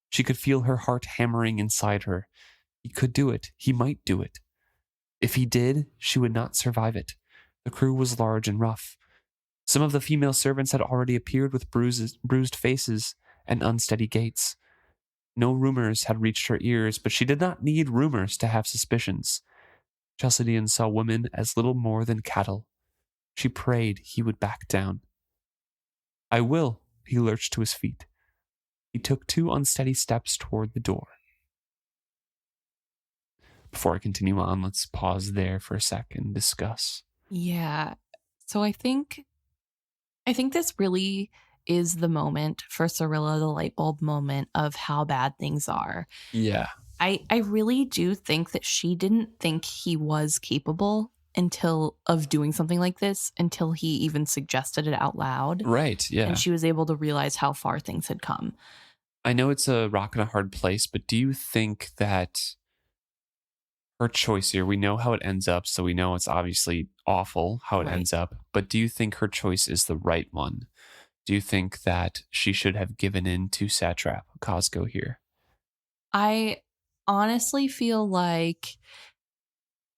She could feel her heart hammering inside her. He could do it. He might do it. If he did, she would not survive it. The crew was large and rough. Some of the female servants had already appeared with bruised faces and unsteady gaits. No rumors had reached her ears, but she did not need rumors to have suspicions. Chalcedean saw women as little more than cattle. She prayed he would back down. "I will." He lurched to his feet. He took 2 unsteady steps toward the door. Before I continue on, let's pause there for a second and discuss. Yeah. So I think this really is the moment for Serilla, the light bulb moment of how bad things are. Yeah. I really do think that she didn't think he was capable of doing something like this until he even suggested it out loud. Right, yeah. And she was able to realize how far things had come. I know it's a rock and a hard place, but do you think that her choice here, we know how it ends up, so we know it's obviously awful how it ends up, but do you think her choice is the right one? Do you think that she should have given in to Satrap Cosgo here? I honestly feel like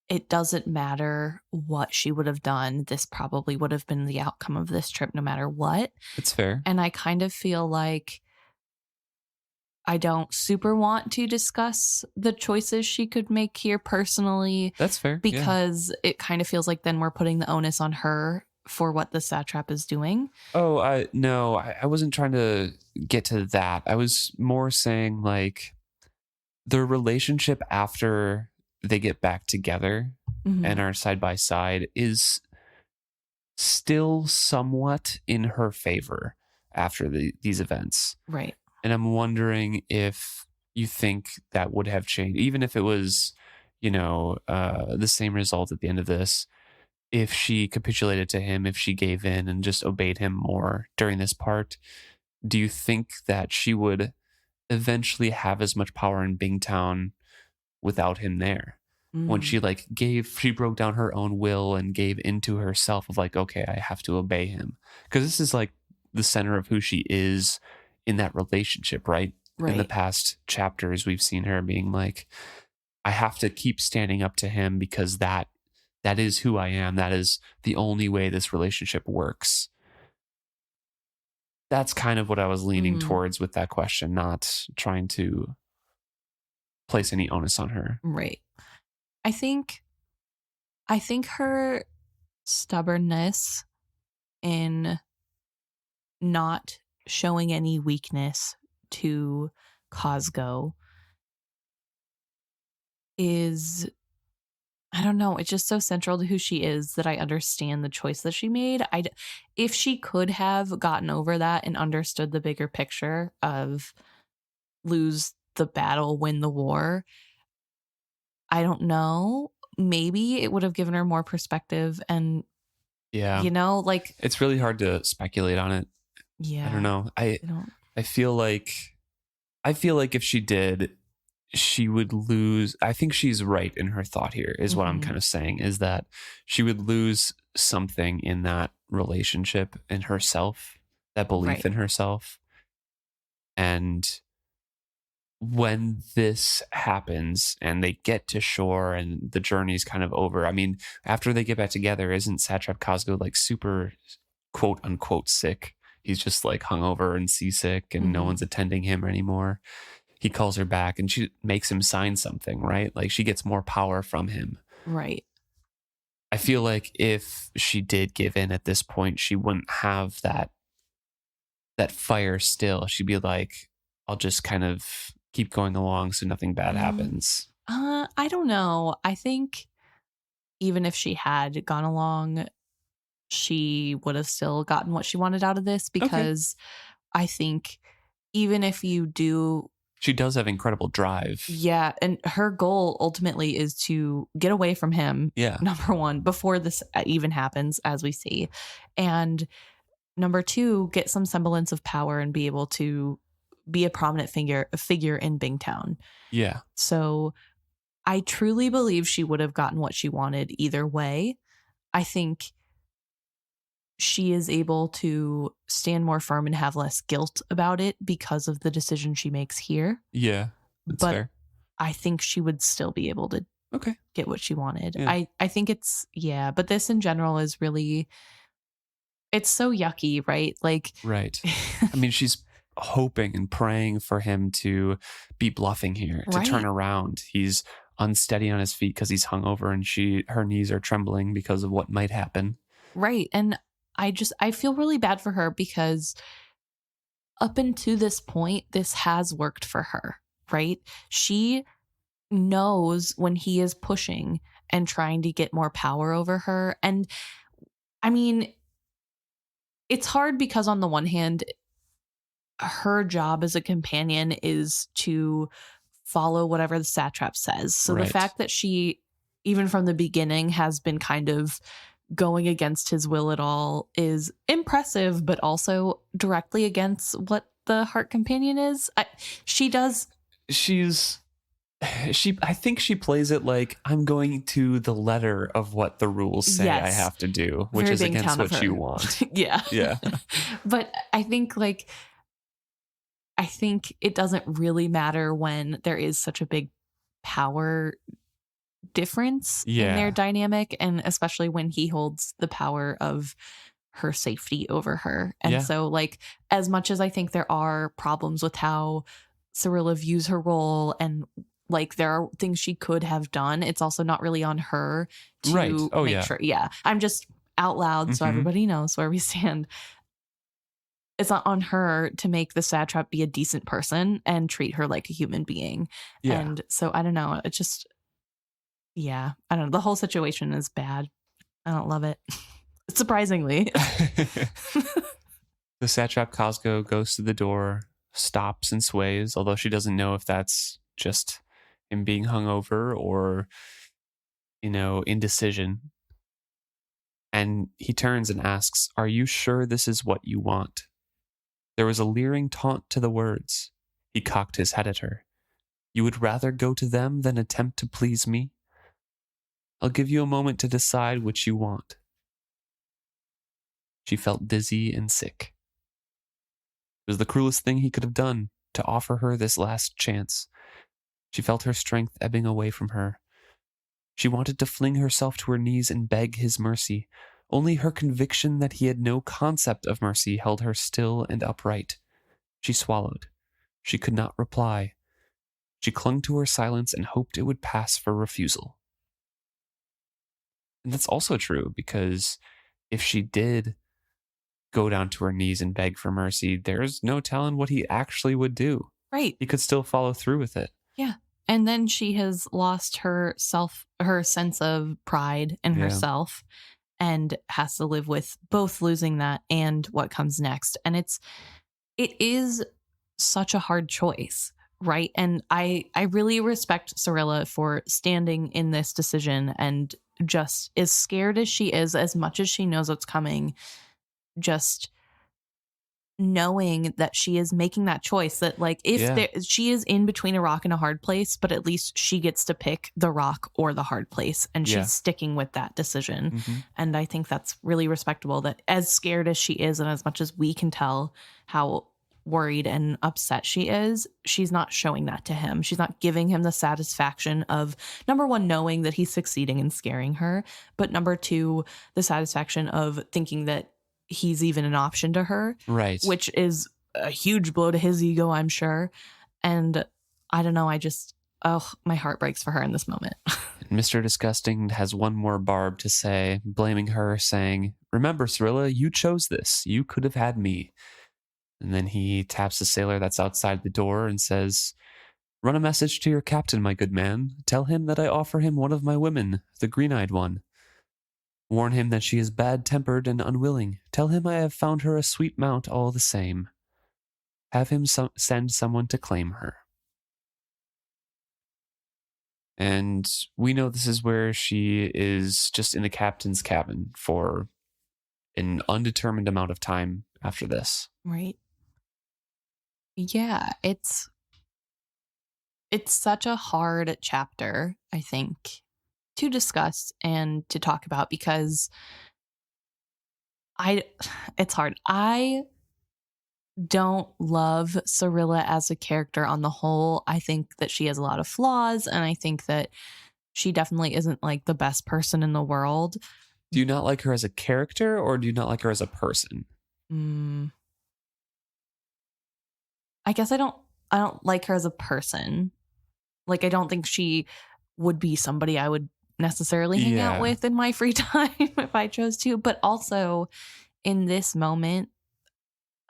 it doesn't matter what she would have done. This probably would have been the outcome of this trip no matter what. It's fair. And I kind of feel like I don't super want to discuss the choices she could make here personally. That's fair. Because it kind of feels like then we're putting the onus on her for what the satrap is doing. Oh, I wasn't trying to get to that. I was more saying like the relationship after they get back together and are side by side is still somewhat in her favor after these events. Right. And I'm wondering if you think that would have changed, even if it was, the same result at the end of this, if she capitulated to him, if she gave in and just obeyed him more during this part, do you think that she would eventually have as much power in Bingtown without him there? When she she broke down her own will and gave into herself of like, okay, I have to obey him. Because this is like the center of who she is in that relationship, right? In the past chapters, we've seen her being like, I have to keep standing up to him because that is who I am. That is the only way this relationship works. That's kind of what I was leaning towards with that question, not trying to place any onus on her. Right. I think her stubbornness in not showing any weakness to Cosgo is, I don't know, it's just so central to who she is that I understand the choice that she made. If she could have gotten over that and understood the bigger picture of lose the battle, win the war, I don't know. Maybe it would have given her more perspective and, Yeah. like, It's really hard to speculate on it. I don't yeah, know. I don't. I feel like if she did, she would lose. I think she's right in her thought here, is what I'm Mhm. kind of saying, is that she would lose something in that relationship in herself, that belief Right. in herself. And when this happens and they get to shore and the journey's kind of over, I mean, after they get back together, isn't Satrap Cosgo like super quote unquote sick? He's just like hungover and seasick and no Mhm. one's attending him anymore. He calls her back and she makes him sign something, right? Like she gets more power from him. Right. I feel like if she did give in at this point, she wouldn't have that fire still. She'd be like, I'll just kind of keep going along so nothing bad Mm, happens. I don't know. I think even if she had gone along, she would have still gotten what she wanted out of this, Okay. because I think even if you do, She does have incredible drive. yeah, and her goal ultimately is to get away from him, Yeah. number one, before this even happens, as we see. And number two, get some semblance of power and be able to be a prominent figure in Bingtown. Yeah. So I truly believe she would have gotten what she wanted either way. I think she is able to stand more firm and have less guilt about it because of the decision she makes here. Yeah. That's But fair. I think she would still be able to Okay. get what she wanted. Yeah. I think it's, yeah, but this in general is really, it's so yucky, right? Like, Right. I mean, she's hoping and praying for him to be bluffing here, to turn right, around. He's unsteady on his feet because he's hungover and her knees are trembling because of what might happen. right. And I feel really bad for her because up until this point, this has worked for her, right? She knows when he is pushing and trying to get more power over her. And I mean, it's hard because on the one hand, her job as a companion is to follow whatever the satrap says. So the Right. fact that she, even from the beginning, has been kind of going against his will at all is impressive, but also directly against what the heart companion is. She does. She's I think she plays it like I'm going to the letter of what the rules say I Yes, have to do, which very is against Bingtown of what you her. want. Yeah. Yeah. But I think, like, I think it doesn't really matter when there is such a big power difference in their Yeah. dynamic, and especially when he holds the power of her safety over her. And Yeah. so, like, as much as I think there are problems with how Serilla views her role, and like there are things she could have done, it's also not really on her Right. to Oh make yeah. sure. Yeah, I'm just out loud so Hmm. everybody knows where we stand. It's not on her to make the satrap be a decent person and treat her like a human being. Yeah. And so I don't know. It just, yeah, I don't know. The whole situation is bad. I don't love it. Surprisingly. The satrap Cosgo goes to the door, stops and sways, although she doesn't know if that's just him being hungover or, indecision. And he turns and asks, "Are you sure this is what you want?" There was a leering taunt to the words. He cocked his head at her. "You would rather go to them than attempt to please me? I'll give you a moment to decide which you want." She felt dizzy and sick. It was the cruelest thing he could have done, to offer her this last chance. She felt her strength ebbing away from her. She wanted to fling herself to her knees and beg his mercy. Only her conviction that he had no concept of mercy held her still and upright. She swallowed. She could not reply. She clung to her silence and hoped it would pass for refusal. And that's also true, because if she did go down to her knees and beg for mercy, there's no telling what he actually would do. Right. He could still follow through with it. Yeah. And then she has lost her sense of pride in herself, and has to live with both losing that and what comes next. And it is such a hard choice, right? And I really respect Serilla for standing in this decision, and just as scared as she is, as much as she knows what's coming, just knowing that she is making that choice, that like she is in between a rock and a hard place, but at least she gets to pick the rock or the hard place, and she's sticking with that decision. Mm-hmm. And I think that's really respectable, that as scared as she is, and as much as we can tell how worried and upset she is, she's not showing that to him. She's not giving him the satisfaction of, number one, knowing that he's succeeding in scaring her, but number two, the satisfaction of thinking that he's even an option to her, right? Which is a huge blow to his ego, I'm sure. And I don't know, my heart breaks for her in this moment. Mr. Disgusting has one more barb to say, blaming her, saying, "Remember, Serilla, you chose this. You could have had me." And then he taps the sailor that's outside the door and says, "Run a message to your captain, my good man. Tell him that I offer him one of my women, the green-eyed one. Warn him that she is bad-tempered and unwilling. Tell him I have found her a sweet mount all the same. Have him send someone to claim her." And we know this is where she is just in the captain's cabin for an undetermined amount of time after this. Right. Yeah, it's such a hard chapter, I think, to discuss and to talk about, because it's hard. I don't love Serilla as a character on the whole. I think that she has a lot of flaws, and I think that she definitely isn't like the best person in the world. Do you not like her as a character, or do you not like her as a person? I guess I don't like her as a person. Like, I don't think she would be somebody I would necessarily hang out with in my free time if I chose to. But also, in this moment,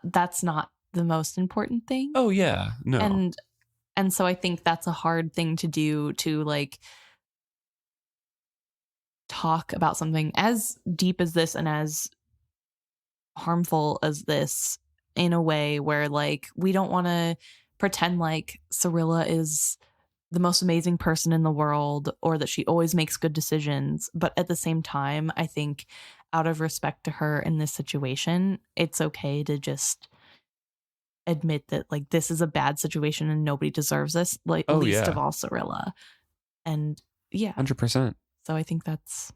that's not the most important thing. Oh, yeah. No. And so I think that's a hard thing to do, to like talk about something as deep as this and as harmful as this, in a way where like we don't want to pretend like Serilla is the most amazing person in the world, or that she always makes good decisions. But at the same time, I think out of respect to her in this situation, it's okay to just admit that like this is a bad situation and nobody deserves this, like least of all Serilla. And 100%. So I think that's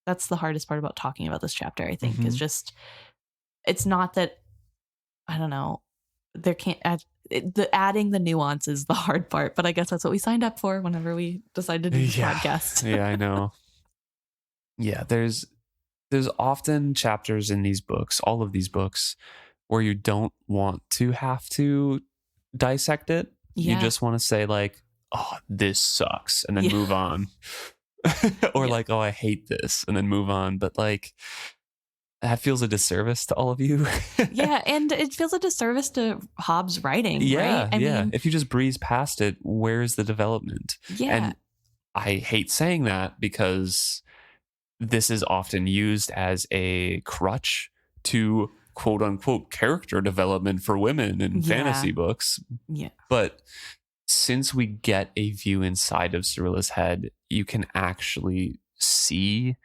the hardest part about talking about this chapter, I think, is just, it's not that, I don't know, there can't adding the nuance is the hard part, but I guess that's what we signed up for whenever we decided to do this podcast. Yeah, I know. Yeah, there's often chapters in these books, all of these books, where you don't want to have to dissect it. You just want to say like, "Oh, this sucks," and then move on. Or like, "Oh, I hate this," and then move on. But like, that feels a disservice to all of you. Yeah, and it feels a disservice to Hobb's writing, right? I mean, if you just breeze past it, where's the development? Yeah. And I hate saying that, because this is often used as a crutch to quote unquote character development for women in fantasy books. Yeah. But since we get a view inside of Serilla's head, you can actually see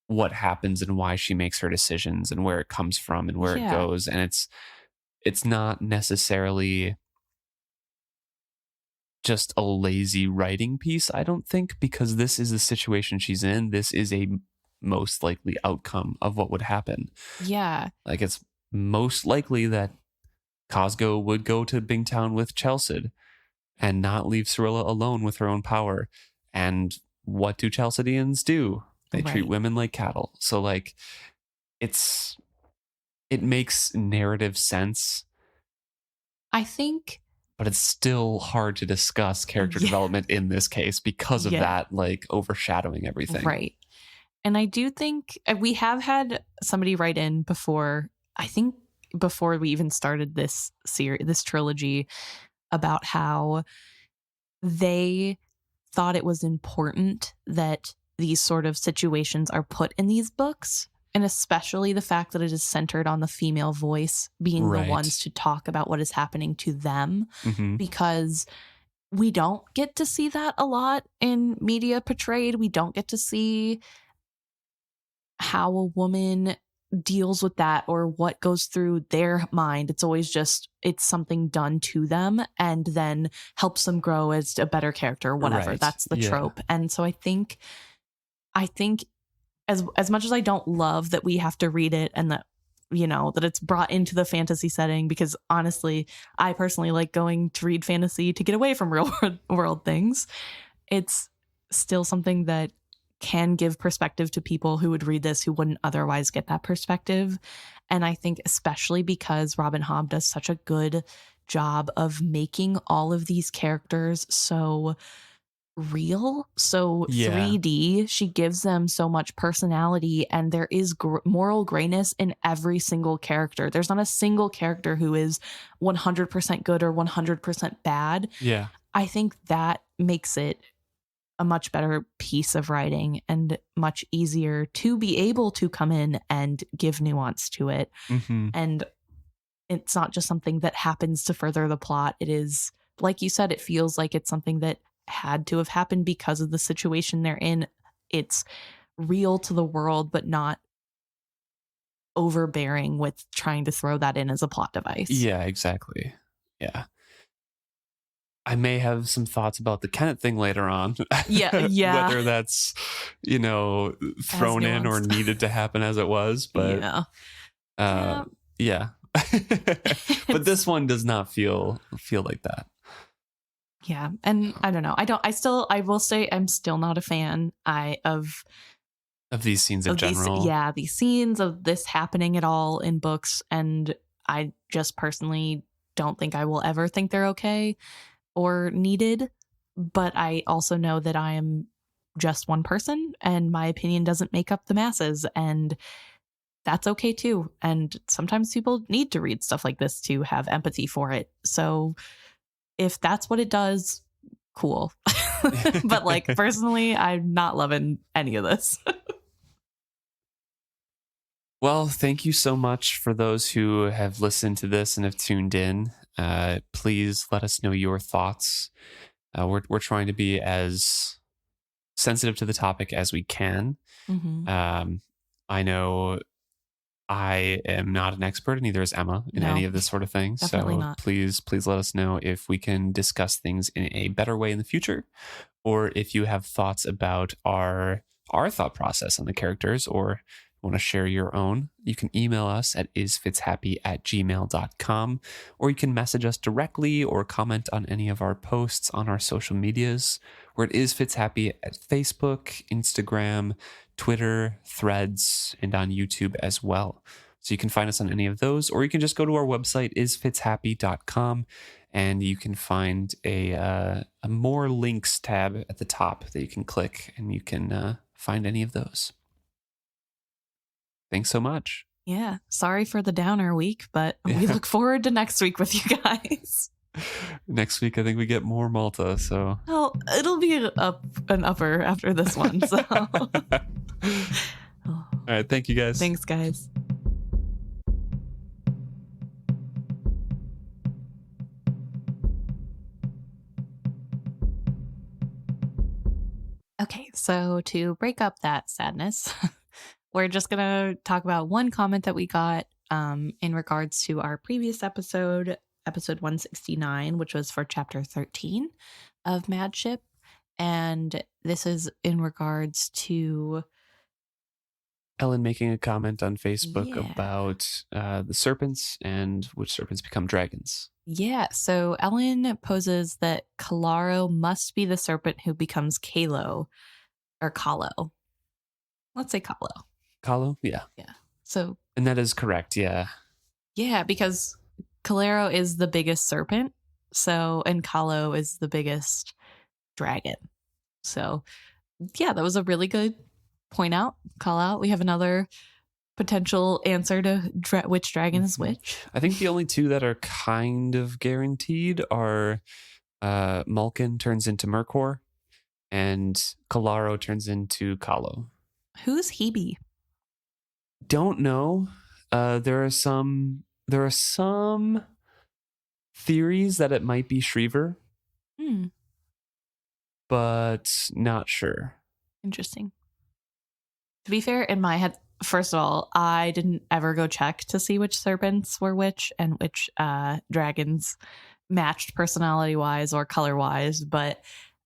what happens and why she makes her decisions and where it comes from and where it goes. And it's not necessarily just a lazy writing piece, I don't think, because this is the situation she's in. This is a most likely outcome of what would happen. Yeah. Like, it's most likely that Cosgo would go to Bingtown with Chalced and not leave Serilla alone with her own power. And what do Chalcedeans do? They treat women like cattle. So like, it makes narrative sense, I think, but it's still hard to discuss character development in this case because of that like overshadowing everything. Right. And I do think we have had somebody write in before, I think before we even started this series, this trilogy, about how they thought it was important that these sort of situations are put in these books. And especially the fact that it is centered on the female voice being the ones to talk about what is happening to them. Mm-hmm. Because we don't get to see that a lot in media portrayed. We don't get to see how a woman deals with that or what goes through their mind. It's always just, it's something done to them and then helps them grow as a better character or whatever. Right. That's the trope. And so I think as much as I don't love that we have to read it and that, you know, that it's brought into the fantasy setting, because honestly, I personally like going to read fantasy to get away from real world things. It's still something that can give perspective to people who would read this who wouldn't otherwise get that perspective. And I think especially because Robin Hobb does such a good job of making all of these characters so real, so 3D. She gives them so much personality, and there is moral grayness in every single character. There's not a single character who is 100% good or 100% bad. Yeah. I think that makes it a much better piece of writing and much easier to be able to come in and give nuance to it. Mm-hmm. And it's not just something that happens to further the plot. It is, like you said, it feels like it's something that had to have happened because of the situation they're in. It's real to the world, but not overbearing with trying to throw that in as a plot device. Yeah, exactly. Yeah. I may have some thoughts about the Kenneth thing later on. Yeah. Whether that's, you know, thrown in or needed to happen as it was. But yeah. But this one does not feel like that. Yeah. And I don't know. I will say I'm still not a fan of these scenes in general. These scenes of this happening at all in books. And I just personally don't think I will ever think they're okay or needed. But I also know that I am just one person and my opinion doesn't make up the masses. And that's okay too. And sometimes people need to read stuff like this to have empathy for it. So if that's what it does, cool. But like personally, I'm not loving any of this. Well, thank you so much for those who have listened to this and have tuned in. Please let us know your thoughts. We're trying to be as sensitive to the topic as we can. Mm-hmm. I know I am not an expert, and neither is Emma in any of this sort of thing. Definitely so not. please let us know if we can discuss things in a better way in the future, or if you have thoughts about our thought process on the characters, or want to share your own. You can email us at isfitshappy@gmail.com, or you can message us directly or comment on any of our posts on our social medias. We're at isfitshappy at Facebook, Instagram, Twitter, Threads, and on YouTube as well. So you can find us on any of those, or you can just go to our website, isfitshappy.com, and you can find a more links tab at the top that you can click, and you can find any of those. Thanks so much. Yeah. Sorry for the downer week, but we look forward to next week with you guys. Next week, I think we get more Malta. So well, it'll be an upper after this one. So all right. Thank you, guys. Thanks, guys. Okay, so to break up that sadness, we're just going to talk about one comment that we got in regards to our previous episode 169, which was for chapter 13 of Madship. And this is in regards to Ellen making a comment on Facebook about the serpents and which serpents become dragons. Yeah, so Ellen poses that Kalaro must be the serpent who becomes Kalo, or Kalo. Let's say Kalo. Kalo? Yeah. Yeah. So. And that is correct, yeah. Yeah, because Kalaro is the biggest serpent, and Kalo is the biggest dragon. So, yeah, that was a really good point out, call out. We have another potential answer to which dragon is which. I think the only two that are kind of guaranteed are Malkin turns into Mercor and Kalaro turns into Kalo. Who's Hebe? Don't know. There are some theories that it might be Shriver, but not sure. Interesting. To be fair, in my head, first of all, I didn't ever go check to see which serpents were which and which dragons matched personality-wise or color-wise, but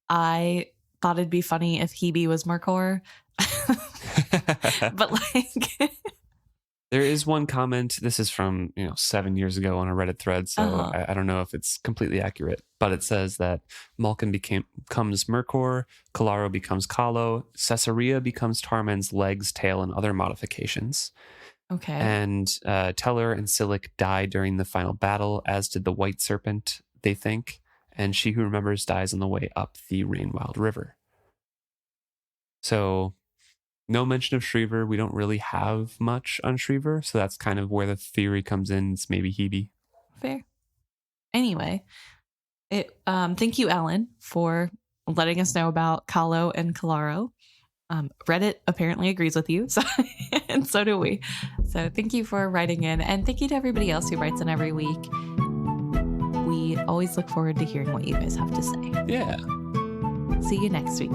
I thought it'd be funny if Hebe was Mercor. But like... There is one comment. This is from 7 years ago on a Reddit thread, so I don't know if it's completely accurate. But it says that Malkin becomes Mercor, Kalaro becomes Kalo, Serilla becomes Tarman's legs, tail, and other modifications. Okay. And Teller and Silic die during the final battle, as did the White Serpent, they think. And She Who Remembers dies on the way up the Rainwild River. So... no mention of Shriver. We don't really have much on Shriver, so that's kind of where the theory comes in. It's maybe Hebe. Fair. Anyway, thank you, Ellen, for letting us know about Kalo and Kalaro. Reddit apparently agrees with you, so and so do we. So thank you for writing in, and thank you to everybody else who writes in every week. We always look forward to hearing what you guys have to say. Yeah. See you next week.